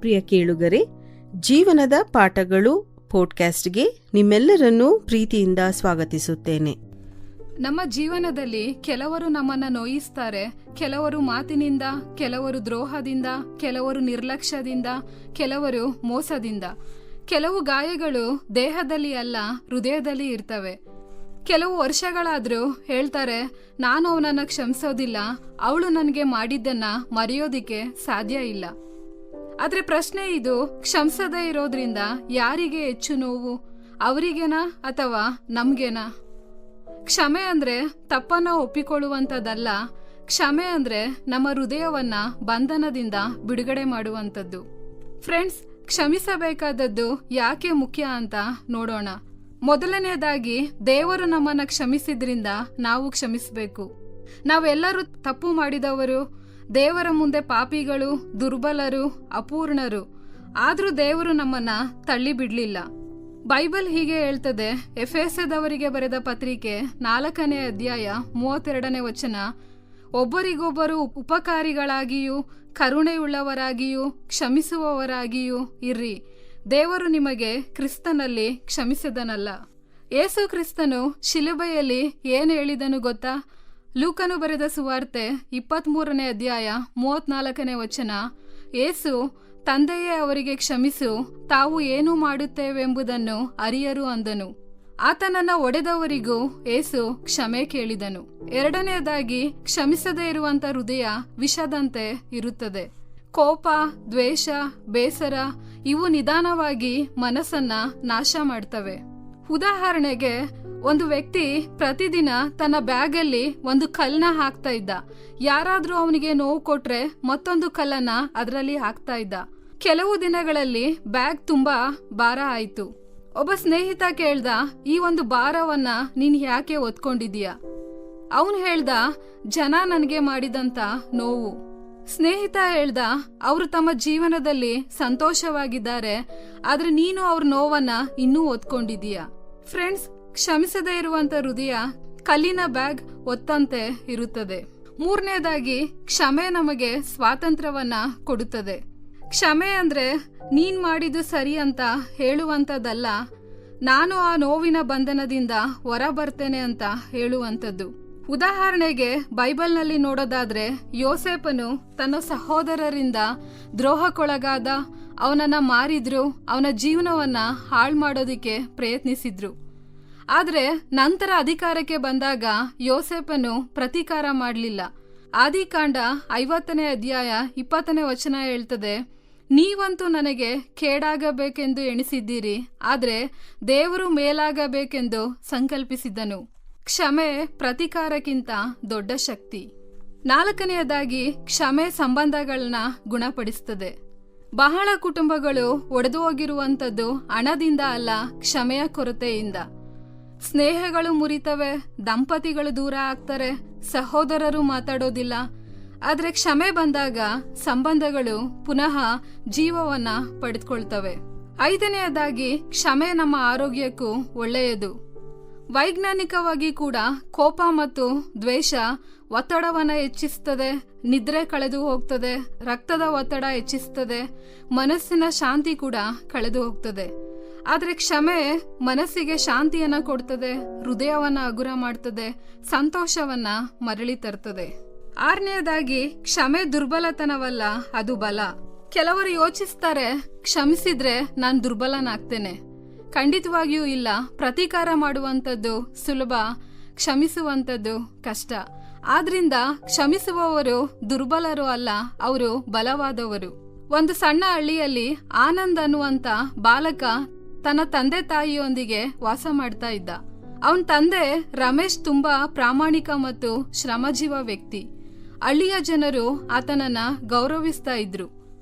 ಪ್ರಿಯ ಕೇಳುಗರೆ, ಜೀವನದ ಪಾಠಗಳು ಪಾಡ್ಕಾಸ್ಟ್ಗೆ ನಿಮ್ಮೆಲ್ಲರನ್ನೂ ಪ್ರೀತಿಯಿಂದ ಸ್ವಾಗತಿಸುತ್ತೇನೆ. ನಮ್ಮ ಜೀವನದಲ್ಲಿ ಕೆಲವರು ನಮ್ಮನ್ನ ನೋಯಿಸ್ತಾರೆ. ಕೆಲವರು ಮಾತಿನಿಂದ, ಕೆಲವರು ದ್ರೋಹದಿಂದ, ಕೆಲವರು ನಿರ್ಲಕ್ಷ್ಯದಿಂದ, ಕೆಲವರು ಮೋಸದಿಂದ. ಕೆಲವು ಗಾಯಗಳು ದೇಹದಲ್ಲಿ ಅಲ್ಲ, ಹೃದಯದಲ್ಲಿ ಇರ್ತವೆ. ಕೆಲವು ವರ್ಷಗಳಾದ್ರೂ ಹೇಳ್ತಾರೆ, ನಾನು ಅವನನ್ನ ಕ್ಷಮಿಸೋದಿಲ್ಲ, ಅವಳು ನನಗೆ ಮಾಡಿದ್ದನ್ನ ಮರೆಯೋದಿಕ್ಕೆ ಸಾಧ್ಯ ಇಲ್ಲ. ಆದ್ರೆ ಪ್ರಶ್ನೆ ಇದು, ಕ್ಷಮಿಸದೇ ಇರೋದ್ರಿಂದ ಯಾರಿಗೆ ಹೆಚ್ಚು ನೋವು, ಅವರಿಗೇನಾ ಅಥವಾ ನಮ್ಗೇನಾ? ಕ್ಷಮೆ ಅಂದ್ರೆ ತಪ್ಪನ್ನ ಒಪ್ಪಿಕೊಳ್ಳುವಂಥದ್ದಲ್ಲ. ಕ್ಷಮೆ ಅಂದ್ರೆ ನಮ್ಮ ಹೃದಯವನ್ನ ಬಂಧನದಿಂದ ಬಿಡುಗಡೆ ಮಾಡುವಂಥದ್ದು. ಫ್ರೆಂಡ್ಸ್, ಕ್ಷಮಿಸಬೇಕಾದದ್ದು ಯಾಕೆ ಮುಖ್ಯ ಅಂತ ನೋಡೋಣ. ಮೊದಲನೇದಾಗಿ, ದೇವರು ನಮ್ಮನ್ನ ಕ್ಷಮಿಸಿದ್ರಿಂದ ನಾವು ಕ್ಷಮಿಸಬೇಕು. ನಾವೆಲ್ಲರೂ ತಪ್ಪು ಮಾಡಿದವರು, ದೇವರ ಮುಂದೆ ಪಾಪಿಗಳು, ದುರ್ಬಲರು, ಅಪೂರ್ಣರು. ಆದ್ರೂ ದೇವರು ನಮ್ಮನ್ನ ತಳ್ಳಿ ಬಿಡ್ಲಿಲ್ಲ. ಬೈಬಲ್ ಹೀಗೆ ಹೇಳ್ತದೆ, ಎಫೆಸದವರಿಗೆ ಬರೆದ ಪತ್ರಿಕೆ 4ನೇ ಅಧ್ಯಾಯ 32ನೇ ವಚನ, ಒಬ್ಬರಿಗೊಬ್ಬರು ಉಪಕಾರಿಗಳಾಗಿಯೂ ಕರುಣೆಯುಳ್ಳವರಾಗಿಯೂ ಕ್ಷಮಿಸುವವರಾಗಿಯೂ ಇರ್ರಿ, ದೇವರು ನಿಮಗೆ ಕ್ರಿಸ್ತನಲ್ಲಿ ಕ್ಷಮಿಸಿದನಲ್ಲ. ಯೇಸು ಕ್ರಿಸ್ತನು ಶಿಲುಬೆಯಲ್ಲಿ ಏನು ಹೇಳಿದನು ಗೊತ್ತಾ? ಲೂಕನು ಬರೆದ ಸುವಾರ್ತೆ 23ನೇ ಅಧ್ಯಾಯ 34ನೇ ವಚನ, ಯೇಸು, ತಂದೆಯೇ ಅವರಿಗೆ ಕ್ಷಮಿಸು, ತಾವು ಏನು ಮಾಡುತ್ತೇವೆಂಬುದನ್ನು ಅರಿಯರು ಅಂದನು. ಆತನನ್ನ ಒಡೆದವರಿಗೂ ಯೇಸು ಕ್ಷಮೆ ಕೇಳಿದನು. ಎರಡನೆಯದಾಗಿ, ಕ್ಷಮಿಸದೇ ಇರುವಂತ ಹೃದಯ ವಿಷದಂತೆ ಇರುತ್ತದೆ. ಕೋಪ, ದ್ವೇಷ, ಬೇಸರ ಇವು ನಿಧಾನವಾಗಿ ಮನಸ್ಸನ್ನ ನಾಶ ಮಾಡ್ತವೆ. ಉದಾಹರಣೆಗೆ, ಒಂದು ವ್ಯಕ್ತಿ ಪ್ರತಿದಿನ ತನ್ನ ಬ್ಯಾಗಲ್ಲಿ ಒಂದು ಕಲ್ಲನ್ನ ಹಾಕ್ತಾ ಇದ್ದ. ಯಾರಾದ್ರೂ ಅವನಿಗೆ ನೋವು ಕೊಟ್ರೆ ಮತ್ತೊಂದು ಕಲ್ಲನ್ನ ಅದರಲ್ಲಿ ಹಾಕ್ತಾ ಇದ್ದ. ಕೆಲವು ದಿನಗಳಲ್ಲಿ ಬ್ಯಾಗ್ ತುಂಬಾ ಭಾರ ಆಯ್ತು. ಒಬ್ಬ ಸ್ನೇಹಿತ ಕೇಳ್ದ, ಈ ಒಂದು ಭಾರವನ್ನ ನೀನ್ ಯಾಕೆ ಹೊತ್ಕೊಂಡಿದೀಯ? ಅವನು ಹೇಳ್ದ, ಜನ ನನಗೆ ಮಾಡಿದಂತ ನೋವು. ಸ್ನೇಹಿತ ಹೇಳ್ದ, ಅವರು ತಮ್ಮ ಜೀವನದಲ್ಲಿ ಸಂತೋಷವಾಗಿದ್ದಾರೆ, ಆದ್ರೆ ನೀನು ಅವ್ರ ನೋವನ್ನ ಇನ್ನೂ ಹೊತ್ಕೊಂಡಿದೀಯ. ಫ್ರೆಂಡ್ಸ್, ಕ್ಷಮಿಸದೇ ಇರುವಂತ ಹೃದಯ ಕಲ್ಲಿನ ಬ್ಯಾಗ್ ಒತ್ತಂತೆ ಇರುತ್ತದೆ. ಮೂರನೇದಾಗಿ, ಕ್ಷಮೆ ನಮಗೆ ಸ್ವಾತಂತ್ರ್ಯವನ್ನ ಕೊಡುತ್ತದೆ. ಕ್ಷಮೆ ಅಂದ್ರೆ ನೀನ್ ಮಾಡಿದ್ದು ಸರಿ ಅಂತ ಹೇಳುವಂತದ್ದಲ್ಲ, ನಾನು ಆ ನೋವಿನ ಬಂಧನದಿಂದ ಹೊರ ಬರ್ತೇನೆ ಅಂತ ಹೇಳುವಂಥದ್ದು. ಉದಾಹರಣೆಗೆ, ಬೈಬಲ್ನಲ್ಲಿ ನೋಡೋದಾದ್ರೆ, ಯೋಸೇಪನು ತನ್ನ ಸಹೋದರರಿಂದ ದ್ರೋಹಕ್ಕೊಳಗಾದ, ಅವನನ್ನ ಮಾರಿದ್ರು, ಅವನ ಜೀವನವನ್ನ ಹಾಳು ಮಾಡೋದಿಕ್ಕೆ ಪ್ರಯತ್ನಿಸಿದ್ರು. ಆದ್ರೆ ನಂತರ ಅಧಿಕಾರಕ್ಕೆ ಬಂದಾಗ ಯೋಸೇಪನು ಪ್ರತೀಕಾರ ಮಾಡಲಿಲ್ಲ. ಆದಿಕಾಂಡ 50ನೇ ಅಧ್ಯಾಯ 20ನೇ ವಚನ ಹೇಳ್ತದೆ, ನೀವಂತೂ ನನಗೆ ಕೇಡಾಗಬೇಕೆಂದು ಎಣಿಸಿದ್ದೀರಿ, ಆದ್ರೆ ದೇವರು ಮೇಲಾಗಬೇಕೆಂದು ಸಂಕಲ್ಪಿಸಿದ್ದನು. ಕ್ಷಮೆ ಪ್ರತೀಕಾರಕ್ಕಿಂತ ದೊಡ್ಡ ಶಕ್ತಿ. ನಾಲ್ಕನೆಯದಾಗಿ, ಕ್ಷಮೆ ಸಂಬಂಧಗಳನ್ನ ಗುಣಪಡಿಸ್ತದೆ. ಬಹಳ ಕುಟುಂಬಗಳು ಒಡೆದು ಹೋಗಿರುವಂಥದ್ದು ಹಣದಿಂದ ಅಲ್ಲ, ಕ್ಷಮೆಯ ಕೊರತೆಯಿಂದ. ಸ್ನೇಹಗಳು ಮುರಿತವೆ, ದಂಪತಿಗಳು ದೂರ ಆಗ್ತಾರೆ, ಸಹೋದರರು ಮಾತಾಡೋದಿಲ್ಲ. ಆದ್ರೆ ಕ್ಷಮೆ ಬಂದಾಗ ಸಂಬಂಧಗಳು ಪುನಃ ಜೀವವನ್ನ ಪಡೆದುಕೊಳ್ತವೆ. ಐದನೆಯದಾಗಿ, ಕ್ಷಮೆ ನಮ್ಮ ಆರೋಗ್ಯಕ್ಕೂ ಒಳ್ಳೆಯದು. ವೈಜ್ಞಾನಿಕವಾಗಿ ಕೂಡ ಕೋಪ ಮತ್ತು ದ್ವೇಷ ಒತ್ತಡವನ್ನ ಹೆಚ್ಚಿಸ್ತದೆ, ನಿದ್ರೆ ಕಳೆದು ಹೋಗ್ತದೆ, ರಕ್ತದ ಒತ್ತಡ ಹೆಚ್ಚಿಸ್ತದೆ, ಮನಸ್ಸಿನ ಶಾಂತಿ ಕೂಡ ಕಳೆದು ಹೋಗ್ತದೆ. ಆದ್ರೆ ಕ್ಷಮೆ ಮನಸ್ಸಿಗೆ ಶಾಂತಿಯನ್ನ ಕೊಡ್ತದೆ, ಹೃದಯವನ್ನ ಹಗುರ ಮಾಡ್ತದೆ, ಸಂತೋಷವನ್ನ ಮರಳಿ ತರ್ತದೆ. ಆರನೆಯದಾಗಿ, ಕ್ಷಮೆ ದುರ್ಬಲತನವಲ್ಲ, ಅದು ಬಲ. ಕೆಲವರು ಯೋಚಿಸ್ತಾರೆ, ಕ್ಷಮಿಸಿದ್ರೆ ನಾನ್ ದುರ್ಬಲನಾಗ್ತೇನೆ. ಖಂಡಿತವಾಗಿಯೂ ಇಲ್ಲ. ಪ್ರತೀಕಾರ ಮಾಡುವಂಥದ್ದು ಸುಲಭ, ಕ್ಷಮಿಸುವಂಥದ್ದು ಕಷ್ಟ. ಆದ್ರಿಂದ ಕ್ಷಮಿಸುವವರು ದುರ್ಬಲರು ಅಲ್ಲ, ಅವರು ಬಲವಾದವರು. ಒಂದು ಸಣ್ಣ ಹಳ್ಳಿಯಲ್ಲಿ ಆನಂದ್ ಅನ್ನುವಂತ ಬಾಲಕ ತನ್ನ ತಂದೆ ತಾಯಿಯೊಂದಿಗೆ ವಾಸ ಮಾಡ್ತಾ ಇದ್ದ. ಅವನ ತಂದೆ ರಮೇಶ್ ತುಂಬಾ ಪ್ರಾಮಾಣಿಕ ಮತ್ತು ಶ್ರಮಜೀವ ವ್ಯಕ್ತಿ. ಹಳ್ಳಿಯ ಜನರು ಆತನನ್ನ ಗೌರವಿಸ್ತಾ ಇದ್ರು.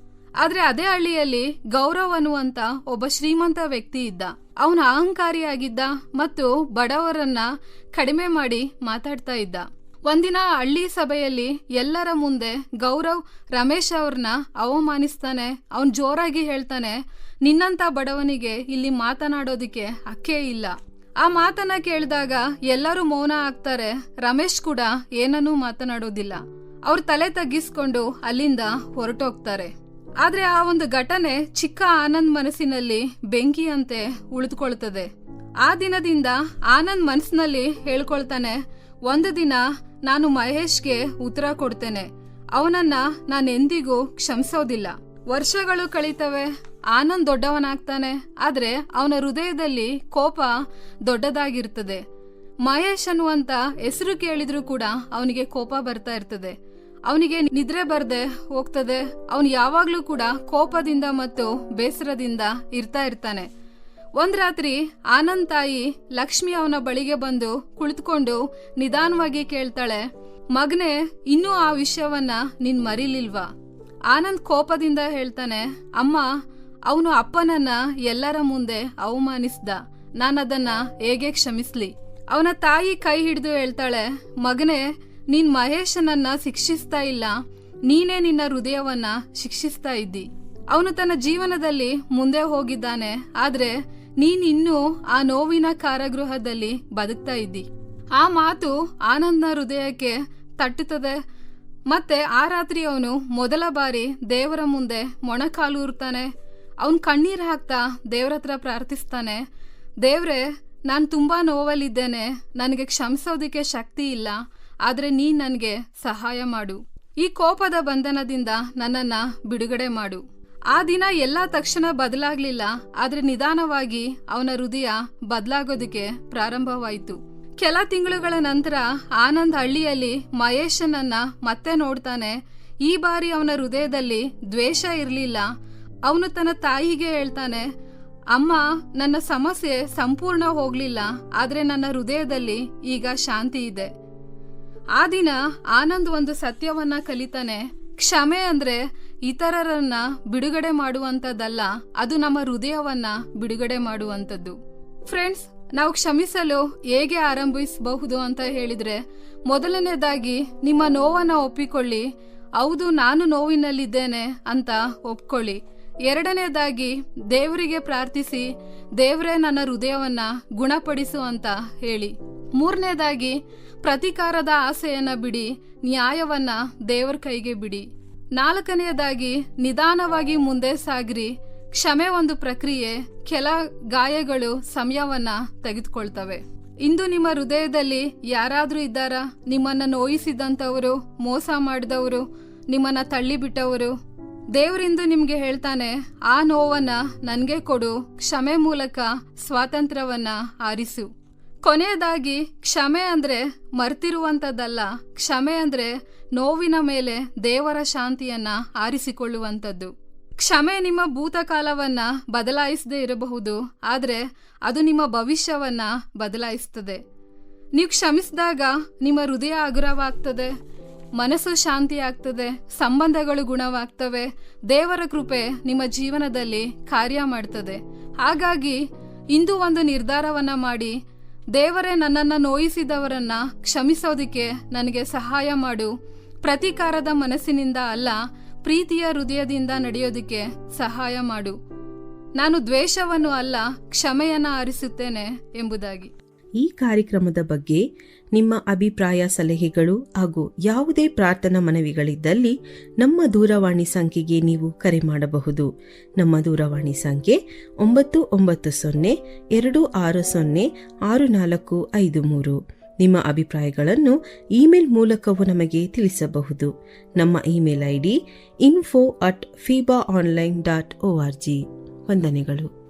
ಆದ್ರೆ ಅದೇ ಹಳ್ಳಿಯಲ್ಲಿ ಗೌರವ್ ಅನ್ನುವಂತ ಒಬ್ಬ ಶ್ರೀಮಂತ ವ್ಯಕ್ತಿ ಇದ್ದ. ಅವನ ಅಹಂಕಾರಿಯಾಗಿದ್ದ ಮತ್ತು ಬಡವರನ್ನ ಕಡಿಮೆ ಮಾಡಿ ಮಾತಾಡ್ತಾ ಇದ್ದ. ಒಂದಿನ ಹಳ್ಳಿ ಸಭೆಯಲ್ಲಿ ಎಲ್ಲರ ಮುಂದೆ ಗೌರವ್ ರಮೇಶ್ ಅವ್ರನ್ನ ಅವಮಾನಿಸ್ತಾನೆ. ಅವನ್ ಜೋರಾಗಿ ಹೇಳ್ತಾನೆ, ನಿನ್ನಂತ ಬಡವನಿಗೆ ಇಲ್ಲಿ ಮಾತನಾಡೋದಿಕ್ಕೆ ಹಕ್ಕೇ ಇಲ್ಲ. ಆ ಮಾತನ್ನ ಕೇಳಿದಾಗ ಎಲ್ಲರೂ ಮೌನ ಆಗ್ತಾರೆ. ರಮೇಶ್ ಕೂಡ ಏನನ್ನೂ ಮಾತನಾಡೋದಿಲ್ಲ. ಅವ್ರ ತಲೆ ತಗ್ಗಿಸ್ಕೊಂಡು ಅಲ್ಲಿಂದ ಹೊರಟೋಗ್ತಾರೆ. ಆದ್ರೆ ಆ ಒಂದು ಘಟನೆ ಚಿಕ್ಕ ಆನಂದ್ ಮನಸ್ಸಿನಲ್ಲಿ ಬೆಂಕಿಯಂತೆ ಉಳಿದುಕೊಳ್ತದೆ. ಆ ದಿನದಿಂದ ಆನಂದ್ ಮನಸ್ಸಿನಲ್ಲಿ ಹೇಳ್ಕೊಳ್ತಾನೆ, ಒಂದು ದಿನ ನಾನು ಮಹೇಶ್ಗೆ ಉತ್ತರ ಕೊಡ್ತೇನೆ, ಅವನನ್ನ ನಾನೆಂದಿಗೂ ಕ್ಷಮಿಸೋದಿಲ್ಲ. ವರ್ಷಗಳು ಕಳೀತವೆ, ಆನಂದ್ ದೊಡ್ಡವನಾಗ್ತಾನೆ. ಆದ್ರೆ ಅವನ ಹೃದಯದಲ್ಲಿ ಕೋಪ ದೊಡ್ಡದಾಗಿರ್ತದೆ. ಮಹೇಶ್ ಅನ್ನುವಂತ ಹೆಸರು ಕೇಳಿದ್ರೂ ಕೂಡ ಅವನಿಗೆ ಕೋಪ ಬರ್ತಾ ಇರ್ತದೆ. ಅವನಿಗೆ ನಿದ್ರೆ ಬರ್ದೆ ಹೋಗ್ತದೆ. ಅವನು ಯಾವಾಗ್ಲೂ ಕೂಡ ಕೋಪದಿಂದ ಮತ್ತು ಬೇಸರದಿಂದ ಇರ್ತಾ ಇರ್ತಾನೆ. ಒಂದ್ ರಾತ್ರಿ ಆನಂದ್ ತಾಯಿ ಲಕ್ಷ್ಮಿ ಅವನ ಬಳಿಗೆ ಬಂದು ಕುಳಿತುಕೊಂಡು ನಿಧಾನವಾಗಿ ಕೇಳ್ತಾಳೆ, ಮಗನೇ, ಇನ್ನೂ ಆ ವಿಷಯವನ್ನ ನೀನ್ ಮರಿಲಿಲ್ವಾ? ಆನಂದ್ ಕೋಪದಿಂದ ಹೇಳ್ತಾನೆ, ಅಮ್ಮ, ಅವನು ಅಪ್ಪನನ್ನ ಎಲ್ಲರ ಮುಂದೆ ಅವಮಾನಿಸ್ದ, ನಾನದನ್ನ ಹೇಗೆ ಕ್ಷಮಿಸ್ಲಿ? ಅವನ ತಾಯಿ ಕೈ ಹಿಡಿದು ಹೇಳ್ತಾಳೆ, ಮಗನೇ, ನೀನ್ ಮಹೇಶನನ್ನ ಶಿಕ್ಷಿಸ್ತಾ ಇಲ್ಲ, ನೀನೇ ನಿನ್ನ ಹೃದಯವನ್ನ ಶಿಕ್ಷಿಸ್ತಾ ಇದ್ದಿ. ಅವನು ತನ್ನ ಜೀವನದಲ್ಲಿ ಮುಂದೆ ಹೋಗಿದ್ದಾನೆ, ಆದ್ರೆ ನೀನಿನ್ನೂ ಆ ನೋವಿನ ಕಾರಾಗೃಹದಲ್ಲಿ ಬದುಕ್ತಾ ಇದ್ದಿ. ಆ ಮಾತು ಆನಂದ್ನ ಹೃದಯಕ್ಕೆ ತಟ್ಟುತ್ತದೆ. ಮತ್ತೆ ಆ ರಾತ್ರಿ ಅವನು ಮೊದಲ ಬಾರಿ ದೇವರ ಮುಂದೆ ಮೊಣಕಾಲೂರ್ತಾನೆ. ಅವನ್ ಕಣ್ಣೀರ್ ಹಾಕ್ತಾ ದೇವ್ರ ಹತ್ರ ಪ್ರಾರ್ಥಿಸ್ತಾನೆ, ದೇವ್ರೆ, ನಾನ್ ತುಂಬಾ ನೋವಲ್ಲಿದ್ದೇನೆ, ನನಗೆ ಕ್ಷಮಿಸೋದಿಕ್ಕೆ ಶಕ್ತಿ ಇಲ್ಲ, ಆದ್ರೆ ನೀನ್ ನನ್ಗೆ ಸಹಾಯ ಮಾಡು. ಈ ಕೋಪದ ಬಂಧನದಿಂದ ನನ್ನನ್ನ ಬಿಡುಗಡೆ ಮಾಡು. ಆ ದಿನ ಎಲ್ಲ ತಕ್ಷಣ ಬದಲಾಗ್ಲಿಲ್ಲ, ಆದ್ರೆ ನಿಧಾನವಾಗಿ ಅವನ ಹೃದಯ ಬದಲಾಗೋದಕ್ಕೆ ಪ್ರಾರಂಭವಾಯಿತು. ಕೆಲ ತಿಂಗಳುಗಳ ನಂತರ ಆನಂದ್ ಹಳ್ಳಿಯಲ್ಲಿ ಮಹೇಶನನ್ನ ಮತ್ತೆ ನೋಡ್ತಾನೆ. ಈ ಬಾರಿ ಅವನ ಹೃದಯದಲ್ಲಿ ದ್ವೇಷ ಇರ್ಲಿಲ್ಲ. ಅವನು ತನ್ನ ತಾಯಿಗೆ ಹೇಳ್ತಾನೆ, ಅಮ್ಮ, ನನ್ನ ಸಮಸ್ಯೆ ಸಂಪೂರ್ಣ ಹೋಗ್ಲಿಲ್ಲ, ಆದ್ರೆ ನನ್ನ ಹೃದಯದಲ್ಲಿ ಈಗ ಶಾಂತಿ ಇದೆ. ಆ ದಿನ ಆನಂದ್ ಒಂದು ಸತ್ಯವನ್ನ ಕಲಿತಾನೆ. ಕ್ಷಮೆ ಅಂದ್ರೆ ಇತರರನ್ನ ಬಿಡುಗಡೆ ಮಾಡುವಂತದ್ದಲ್ಲ, ಅದು ನಮ್ಮ ಹೃದಯವನ್ನ ಬಿಡುಗಡೆ ಮಾಡುವಂತದ್ದು. ಫ್ರೆಂಡ್ಸ್, ನಾವು ಕ್ಷಮಿಸಲು ಹೇಗೆ ಆರಂಭಿಸಬಹುದು ಅಂತ ಹೇಳಿದ್ರೆ, ಮೊದಲನೇದಾಗಿ ನಿಮ್ಮ ನೋವನ್ನ ಒಪ್ಪಿಕೊಳ್ಳಿ. ಹೌದು, ನಾನು ನೋವಿನಲ್ಲಿದ್ದೇನೆ ಅಂತ ಒಪ್ಕೊಳ್ಳಿ. ಎರಡನೇದಾಗಿ ದೇವರಿಗೆ ಪ್ರಾರ್ಥಿಸಿ, ದೇವರೇ ನನ್ನ ಹೃದಯವನ್ನ ಗುಣಪಡಿಸು ಅಂತ ಹೇಳಿ. ಮೂರನೇದಾಗಿ ಪ್ರತೀಕಾರದ ಆಸೆಯನ್ನ ಬಿಡಿ, ನ್ಯಾಯವನ್ನ ದೇವರ ಕೈಗೆ ಬಿಡಿ. ನಾಲ್ಕನೆಯದಾಗಿ ನಿಧಾನವಾಗಿ ಮುಂದೆ ಸಾಗ್ರಿ. ಕ್ಷಮೆ ಒಂದು ಪ್ರಕ್ರಿಯೆ, ಕೆಲ ಗಾಯಗಳು ಸಮಯವನ್ನ ತೆಗೆದುಕೊಳ್ತವೆ. ಇಂದು ನಿಮ್ಮ ಹೃದಯದಲ್ಲಿ ಯಾರಾದ್ರೂ ಇದ್ದಾರಾ? ನಿಮ್ಮನ್ನ ನೋಯಿಸಿದಂತವರು, ಮೋಸ ಮಾಡಿದವರು, ನಿಮ್ಮನ್ನ ತಳ್ಳಿ ಬಿಟ್ಟವರು? ದೇವರಿಂದು ನಿಮ್ಗೆ ಹೇಳ್ತಾನೆ, ಆ ನೋವನ್ನ ನನ್ಗೆ ಕೊಡು, ಕ್ಷಮೆ ಮೂಲಕ ಸ್ವಾತಂತ್ರ್ಯವನ್ನ ಆರಿಸು. ಕೊನೆಯದಾಗಿ, ಕ್ಷಮೆ ಅಂದ್ರೆ ಮರ್ತಿರುವಂತದ್ದಲ್ಲ, ಕ್ಷಮೆ ಅಂದ್ರೆ ನೋವಿನ ಮೇಲೆ ದೇವರ ಶಾಂತಿಯನ್ನ ಆರಿಸಿಕೊಳ್ಳುವಂಥದ್ದು. ಕ್ಷಮೆ ನಿಮ್ಮ ಭೂತಕಾಲವನ್ನ ಬದಲಾಯಿಸದೇ ಇರಬಹುದು, ಆದ್ರೆ ಅದು ನಿಮ್ಮ ಭವಿಷ್ಯವನ್ನ ಬದಲಾಯಿಸ್ತದೆ. ನೀವು ಕ್ಷಮಿಸಿದಾಗ ನಿಮ್ಮ ಹೃದಯ ಹಗುರವಾಗ್ತದೆ, ಮನಸ್ಸು ಶಾಂತಿ ಆಗ್ತದೆ, ಸಂಬಂಧಗಳು ಗುಣವಾಗ್ತವೆ, ದೇವರ ಕೃಪೆ ನಿಮ್ಮ ಜೀವನದಲ್ಲಿ ಕಾರ್ಯ ಮಾಡ್ತದೆ. ಹಾಗಾಗಿ ಇಂದು ಒಂದು ನಿರ್ಧಾರವನ್ನ ಮಾಡಿ, ದೇವರೇ, ನನ್ನನ್ನ ನೋಯಿಸಿದವರನ್ನ ಕ್ಷಮಿಸೋದಿಕ್ಕೆ ನನಗೆ ಸಹಾಯ ಮಾಡು. ಪ್ರತೀಕಾರದ ಮನಸ್ಸಿನಿಂದ ಅಲ್ಲ, ಪ್ರೀತಿಯ ಹೃದಯದಿಂದ ನಡೆಯೋದಿಕ್ಕೆ ಸಹಾಯ ಮಾಡು. ನಾನು ದ್ವೇಷವನ್ನು ಅಲ್ಲ, ಕ್ಷಮೆಯನ್ನ ಆರಿಸುತ್ತೇನೆ ಎಂಬುದಾಗಿ. ಈ ಕಾರ್ಯಕ್ರಮದ ಬಗ್ಗೆ ನಿಮ್ಮ ಅಭಿಪ್ರಾಯ, ಸಲಹೆಗಳು ಹಾಗೂ ಯಾವುದೇ ಪ್ರಾರ್ಥನಾ ಮನವಿಗಳಿದ್ದಲ್ಲಿ ನಮ್ಮ ದೂರವಾಣಿ ಸಂಖ್ಯೆಗೆ ನೀವು ಕರೆ ಮಾಡಬಹುದು. ನಮ್ಮ ದೂರವಾಣಿ ಸಂಖ್ಯೆ 992026065453. ನಿಮ್ಮ ಅಭಿಪ್ರಾಯಗಳನ್ನು ಇಮೇಲ್ ಮೂಲಕವೂ ನಮಗೆ ತಿಳಿಸಬಹುದು. ನಮ್ಮ ಇಮೇಲ್ ID info@fibaonline.org. ವಂದನೆಗಳು.